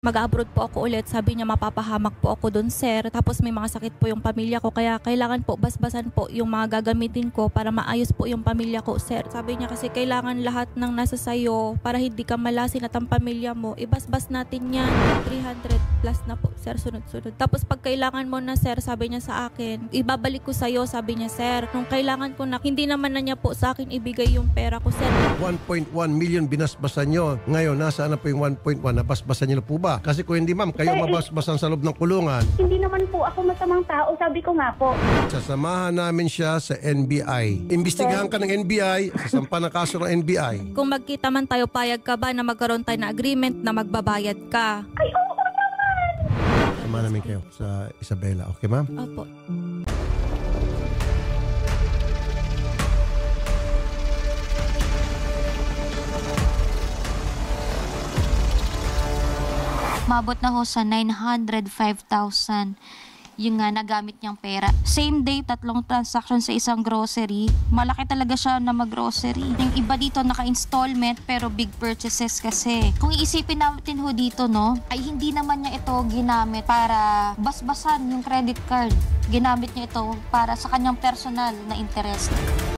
Mag-abroad po ako ulit, sabi niya mapapahamak po ako doon, sir. Tapos may mga sakit po yung pamilya ko, kaya kailangan po basbasan po yung mga gagamitin ko para maayos po yung pamilya ko, sir. Sabi niya kasi kailangan lahat ng nasa sayo para hindi ka malasin at ang pamilya mo, ibasbas natin yan. 300 plus na po, sir, sunod-sunod. Tapos pag kailangan mo na, sir, sabi niya sa akin, ibabalik ko sa'yo, sabi niya, sir. Nung kailangan ko na, hindi naman na niya po sa akin ibigay yung pera ko, sir. 1.1 million binasbasan nyo. Ngayon, nasaan na po yung 1.1? Nabasbasan nyo na po ba? Kasi kung hindi, ma'am, kayo mabasbasan sa loob ng kulungan. Hindi naman po ako masamang tao, sabi ko nga po. Sasamahan namin siya sa NBI. Imbestigahan ka ng NBI, sasampa ng kaso ng NBI. Kung magkita man tayo, payag ka ba na magkaroon tayo na agreement na magbabayad ka? Ay, oo naman! Sama namin kayo sa Isabela. Okay, ma'am? Opo. Mabot na ho sa 905,000 yung nga nagamit niyang pera. Same day, 3 transaction sa isang grocery. Malaki talaga siya na mag-grocery. Yung iba dito naka-installment pero big purchases kasi. Kung iisipin natin ho dito, no, ay hindi naman niya ito ginamit para basbasan yung credit card. Ginamit niya ito para sa kanyang personal na interest.